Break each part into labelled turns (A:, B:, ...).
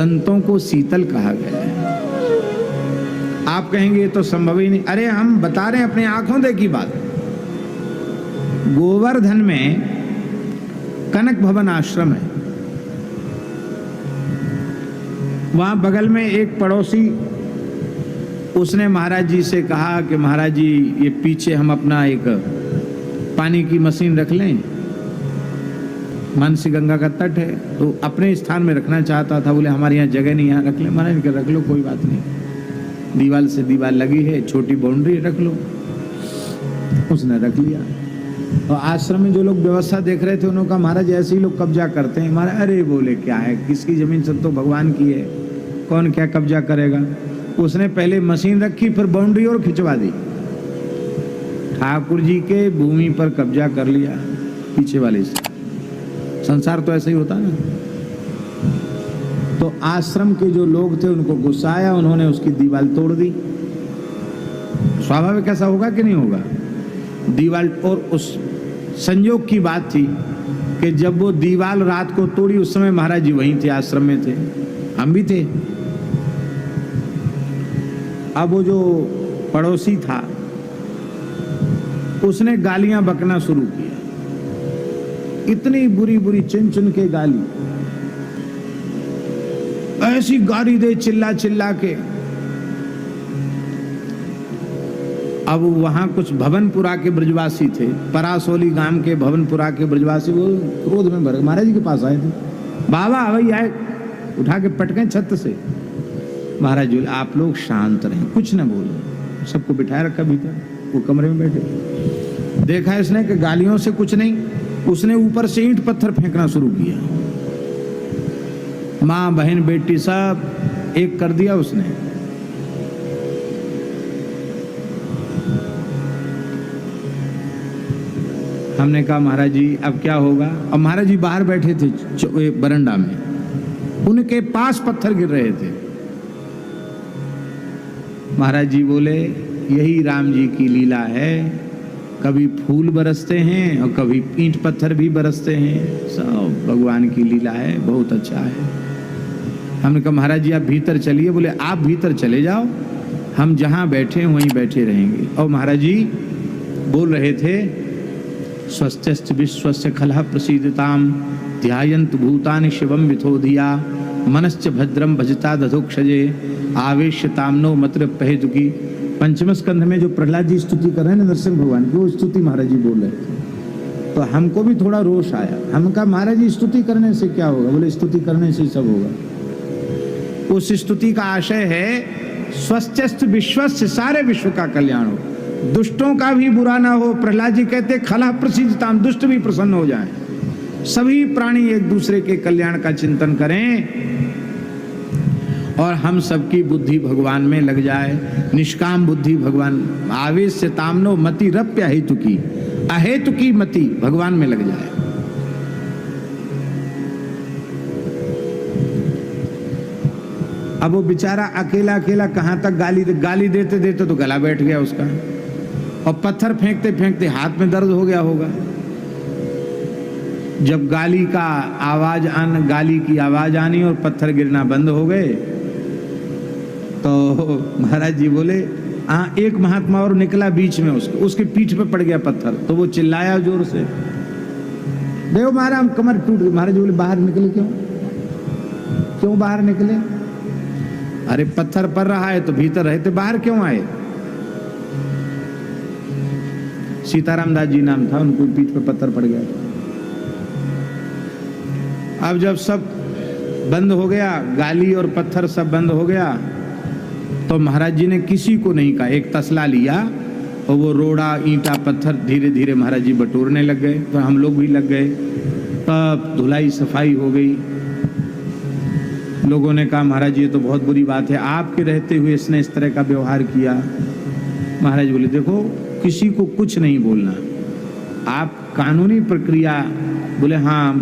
A: संतों को शीतल कहा गया है। आप कहेंगे ये तो संभव ही नहीं। अरे हम बता रहे हैं, अपनी आंखों देखी बात। गोवर्धन में कनक भवन आश्रम है, वहां बगल में एक पड़ोसी, उसने महाराज जी से कहा कि महाराज जी ये पीछे हम अपना एक पानी की मशीन रख लें, मानसी गंगा का तट है, तो अपने स्थान में रखना चाहता था। बोले हमारे यहाँ जगह नहीं, यहाँ रख ले। महाराज रख लो, कोई बात नहीं, दीवार से दीवार लगी है, छोटी बाउंड्री, रख लो। उसने रख लिया। और आश्रम में जो लोग व्यवस्था देख रहे थे उन्होंने कहा महाराज ऐसे ही लोग कब्जा करते हैं। महाराज अरे बोले क्या है, किसकी जमीन सब तो भगवान की है, कौन क्या कब्जा करेगा। उसने पहले मशीन रखी, फिर बाउंड्री और खिंचवा दी, ठाकुर जी के भूमि पर कब्जा कर लिया पीछे वाले से। संसार तो ऐसे ही होता ना। तो आश्रम के जो लोग थे उनको गुस्सा आया, उन्होंने उसकी दीवार तोड़ दी। स्वाभाविक ऐसा होगा कि नहीं होगा। दीवार, और उस संयोग की बात थी कि जब वो दीवार रात को तोड़ी उस समय महाराज जी वहीं थे, आश्रम में थे, हम भी थे। अब वो जो पड़ोसी था उसने गालियां बकना शुरू किया, इतनी बुरी बुरी चुन चुन के गाली, ऐसी गाली दे चिल्ला चिल्ला के। अब वहां कुछ भवनपुरा के ब्रजवासी थे, परासोली गांव के भवनपुरा के ब्रजवासी, वो क्रोध में भर महाराज जी के पास आए थे। बाबा भाई आए, उठा के पटके छत से। महाराज जी आप लोग शांत रहें, कुछ न बोले। सबको बिठाए रखा भीतर, वो कमरे में बैठे। देखा इसने कि गालियों से कुछ नहीं, उसने ऊपर से ईंट पत्थर फेंकना शुरू किया। माँ बहन बेटी सब एक कर दिया उसने। हमने कहा महाराज जी अब क्या होगा। अब महाराज जी बाहर बैठे थे बरंडा में, उनके पास पत्थर गिर रहे थे। महाराज जी बोले यही राम जी की लीला है, कभी फूल बरसते हैं और कभी ईंट पत्थर भी बरसते हैं, सब भगवान की लीला है, बहुत अच्छा है। हमने कहा महाराज जी आप भीतर चलिए। बोले आप भीतर चले जाओ, हम जहां बैठे वहीं बैठे रहेंगे। और महाराज जी बोल रहे थे स्वस्त्यस्त विश्वस्य खलः प्रसीदताम ध्यायन्त भूतानि शिवम विथोधिया मनश्च भद्रम भजता दधोक्षजे आवेश्यताम नो मत्र पहेतुकी। पंचम स्कंध में जो प्रहलाद जी स्तुति कर रहे हैं नरसिंह भगवान की, वो स्तुति महाराज जी बोल रहे थे। तो हमको भी थोड़ा रोष आया। हम कहा महाराज जी स्तुति करने से क्या होगा। बोले स्तुति करने से सब होगा। उस स्तुति का आशय है स्वस्त्यस्त विश्वस्य, सारे विश्व का कल्याण हो, दुष्टों का भी बुरा ना हो। प्रहलाद जी कहते खला प्रसिद्धताम, दुष्ट भी प्रसन्न हो जाएं, सभी प्राणी एक दूसरे के कल्याण का चिंतन करें और हम सबकी बुद्धि भगवान में लग जाए, निष्काम बुद्धि भगवान। आवेश से तामनो मति रप्य हेतु की, अहेतु की मति भगवान में लग जाए। अब वो बेचारा अकेला अकेला कहां तक गाली देते देते तो गला बैठ गया उसका, और पत्थर फेंकते फेंकते हाथ में दर्द हो गया होगा। जब गाली की आवाज आनी और पत्थर गिरना बंद हो गए तो महाराज जी बोले हाँ, एक महात्मा और निकला बीच में, उसके पीठ पे पड़ गया पत्थर, तो वो चिल्लाया जोर से, देखो महाराज कमर टूट गई। महाराज जी बोले बाहर निकले क्यों बाहर निकले। अरे पत्थर पड़ रहा है तो भीतर रहते, बाहर क्यों आए। सीताराम दास जी नाम था, उनको पीठ पे पत्थर पड़ गया। अब जब सब बंद हो गया, गाली और पत्थर सब बंद हो गया, तो महाराज जी ने किसी को नहीं कहा, एक तसला लिया और वो रोड़ा ईंटा पत्थर धीरे धीरे महाराज जी बटोरने लग गए। तो हम लोग भी लग गए, तब धुलाई सफाई हो गई। लोगों ने कहा महाराज जी ये तो बहुत बुरी बात है, आपके रहते हुए इसने इस तरह का व्यवहार किया। महाराज बोले देखो किसी को कुछ नहीं बोलना, आप कानूनी प्रक्रिया। बोले हाँ,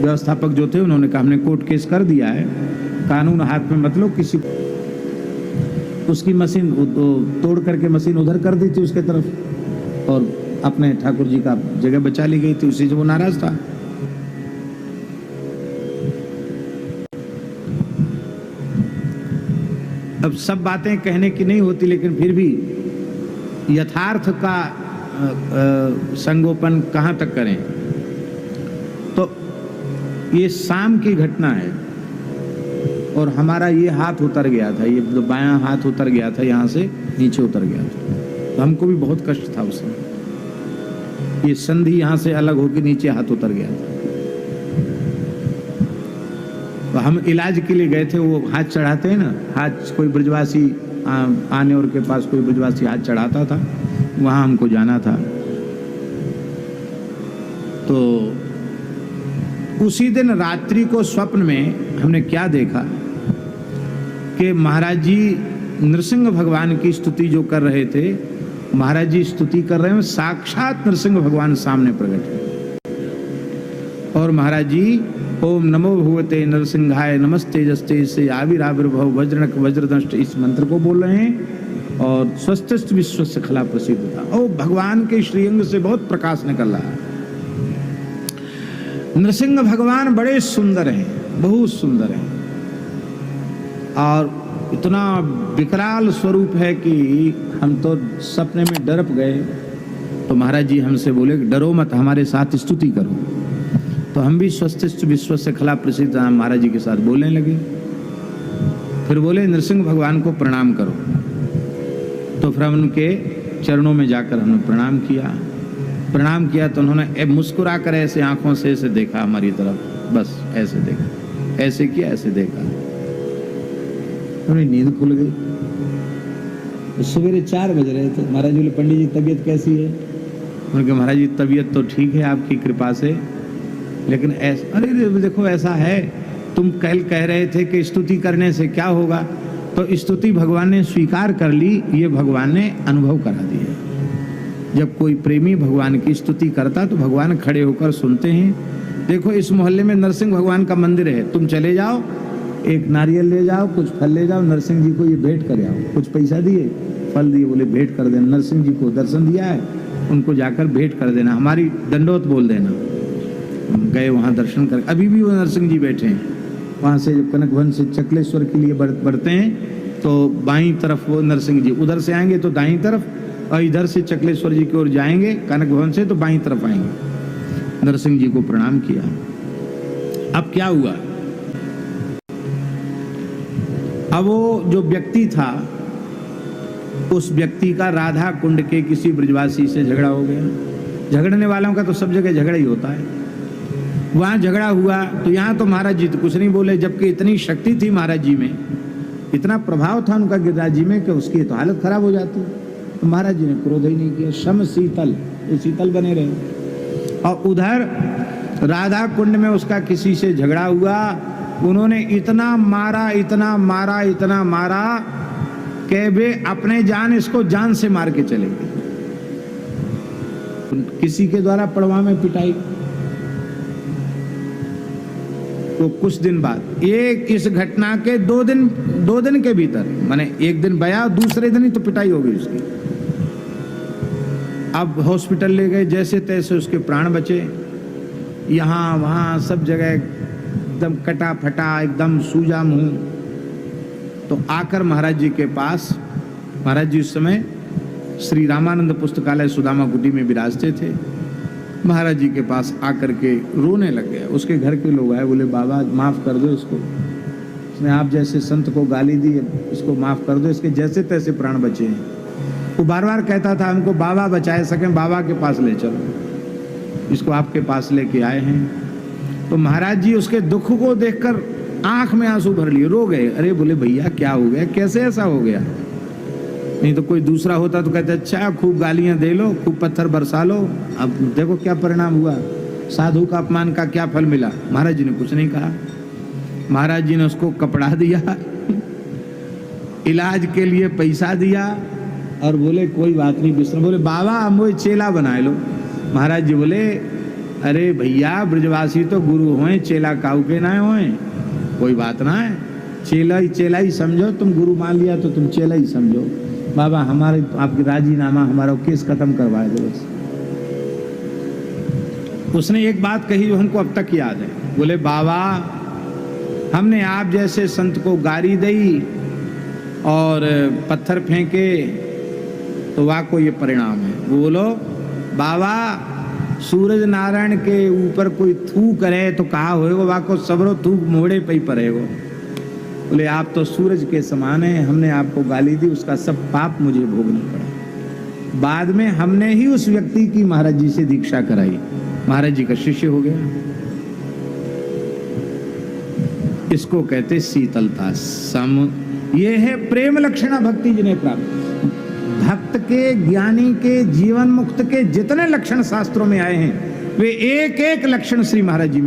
A: व्यवस्थापक जो थे उन्होंने कहा हमने कोर्ट केस कर दिया है, कानून हाथ में मत लो किसी। उसकी मशीन तोड़ करके मशीन उधर कर दी थी उसके तरफ, और अपने ठाकुर जी का जगह बचा ली गई थी, उसी से वो नाराज था। अब सब बातें कहने की नहीं होती, लेकिन फिर भी यथार्थ का संगोपन कहाँ तक करें। तो ये शाम की घटना है और हमारा ये हाथ उतर गया था, ये जो बायां हाथ उतर गया था, यहाँ से नीचे उतर गया था। तो हमको भी बहुत कष्ट था उस समय। ये संधि यहाँ से अलग होकर नीचे हाथ उतर गया था। तो हम इलाज के लिए गए थे। वो हाथ चढ़ाते हैं ना, हाथ कोई ब्रजवासी आने और के पास कोई ब्रजवासी हाथ चढ़ाता था, वहाँ हमको जाना था। तो उसी दिन रात्रि को स्वप्न में हमने क्या देखा कि महाराज जी नृसिंह भगवान की स्तुति जो कर रहे थे, महाराज जी स्तुति कर रहे हैं, साक्षात नृसिंह भगवान सामने प्रकट है। और महाराज जी ओम नमो भगवते नरसिंहाय नमस्तेजस्ते से आविर्भाव वज्रनक वज्रदंष्ट इस मंत्र को बोल रहे हैं और स्वस्थ विश्व से खला प्रसिद्ध था। ओ भगवान के श्रीअंग से बहुत प्रकाश निकल रहा है। नरसिंह भगवान बड़े सुंदर हैं, बहुत सुंदर हैं और इतना विकराल स्वरूप है कि हम तो सपने में डर गए। तो महाराज जी हमसे बोले डरो मत, हमारे साथ स्तुति करो। तो हम भी स्वस्थ विश्व से खला प्रसिद्ध महाराज जी के साथ बोलने लगे। फिर बोले नरसिंह भगवान को प्रणाम करो। तो फिर हम उनके चरणों में जाकर हमने प्रणाम किया। तो उन्होंने मुस्कुरा कर ऐसे आंखों से ऐसे देखा हमारी तरफ, बस ऐसे देखा, ऐसे किया, ऐसे देखा। उन्हें नींद खुल गई। सवेरे 4 बज रहे थे। महाराज बोले पंडित जी तबीयत कैसी है? उनके महाराज जी तबीयत तो ठीक है आपकी कृपा से, लेकिन ऐसा, अरे देखो ऐसा है, तुम कल कह रहे थे कि स्तुति करने से क्या होगा, तो स्तुति भगवान ने स्वीकार कर ली, ये भगवान ने अनुभव करा दिया। जब कोई प्रेमी भगवान की स्तुति करता तो भगवान खड़े होकर सुनते हैं। देखो इस मोहल्ले में नरसिंह भगवान का मंदिर है, तुम चले जाओ, एक नारियल ले जाओ, कुछ फल ले जाओ, नरसिंह जी को ये भेंट कर आओ। कुछ पैसा दिए, फल दिए, बोले भेंट कर देना। नरसिंह जी को दर्शन दिया है, उनको जाकर भेंट कर देना, हमारी दंडोत बोल देना। गए वहाँ दर्शन कर, अभी भी वो नरसिंह जी बैठे हैं। वहाँ से कनक भवन से चकलेश्वर के लिए बढ़ते हैं तो बाईं तरफ वो नरसिंह जी, उधर से आएंगे तो दाईं तरफ, और इधर से चकलेश्वर जी की ओर जाएंगे कनक भवन से तो बाईं तरफ आएंगे। नरसिंह जी को प्रणाम किया। अब क्या हुआ, अब वो जो व्यक्ति था, उस व्यक्ति का राधा कुंड के किसी ब्रजवासी से झगड़ा हो गया। झगड़ने वालों का तो सब जगह झगड़ा ही होता है। वहां झगड़ा हुआ तो यहाँ तो महाराज जी तो कुछ नहीं बोले, जबकि इतनी शक्ति थी महाराज जी में, इतना प्रभाव था उनका गिरिराज जी में कि उसकी तो हालत खराब हो जाती। तो महाराज जी ने क्रोध ही नहीं किया, शम शीतल, वो शीतल बने रहे। और उधर राधा कुंड में उसका किसी से झगड़ा हुआ, उन्होंने इतना मारा कि वे अपने जान इसको जान से मार के चले गए। किसी के द्वारा पड़वा में पिटाई। तो कुछ दिन बाद एक इस घटना के 2 दिन के भीतर, माने एक दिन बया, दूसरे दिन ही तो पिटाई हो गई उसकी। अब हॉस्पिटल ले गए, जैसे तैसे उसके प्राण बचे। यहाँ वहाँ सब जगह एकदम कटा फटा, एकदम सूजा मुंह। तो आकर महाराज जी के पास, महाराज जी उस समय श्री रामानंद पुस्तकालय सुदामा कुटी में विराजते थे। महाराज जी के पास आकर के रोने लग गया। उसके घर के लोग आए, बोले बाबा माफ कर दो इसको, इसने आप जैसे संत को गाली दी, इसको माफ कर दो, इसके जैसे तैसे प्राण बचे हैं। वो बार बार कहता था हमको बाबा बचाए सकें, बाबा के पास ले चलो, इसको आपके पास लेके आए हैं। तो महाराज जी उसके दुख को देखकर आंख में आंसू भर लिए, रो गए। अरे बोले भैया क्या हो गया, कैसे ऐसा हो गया? नहीं तो कोई दूसरा होता तो कहते अच्छा खूब गालियां दे लो, खूब पत्थर बरसा लो, अब देखो क्या परिणाम हुआ, साधु का अपमान का क्या फल मिला। महाराज जी ने कुछ नहीं कहा। महाराज जी ने उसको कपड़ा दिया, इलाज के लिए पैसा दिया और बोले कोई बात नहीं विष्णु, बोले बाबा हम वो चेला बनाए लो। महाराज जी बोले अरे भैया ब्रजवासी तो गुरु होए, चेला काऊ के ना होए, कोई बात ना है, चेला ही समझो, तुम गुरु मान लिया तो तुम चेला ही समझो। बाबा हमारे आपकी राजीनामा, हमारा केस खत्म करवाए दो बस। उसने एक बात कही जो हमको अब तक याद है, बोले बाबा हमने आप जैसे संत को गाली दी और पत्थर फेंके तो वाह को ये परिणाम है। बोलो बाबा सूरज नारायण के ऊपर कोई थू करे तो कहा होएगा वाह को सबरो थूक मोड़े पे ही पड़ेगो। बोले आप तो सूरज के समान है, हमने आपको गाली दी, उसका सब पाप मुझे भोगना पड़ा। बाद में हमने ही उस व्यक्ति की महाराज जी से दीक्षा कराई, महाराज जी का शिष्य हो गया। इसको कहते शीतलता सम। ये है प्रेम लक्षणा भक्ति जिन्हें प्राप्त। भक्त के, ज्ञानी के, जीवन मुक्त के जितने लक्षण शास्त्रों में आए हैं वे एक एक लक्षण श्री महाराज जी में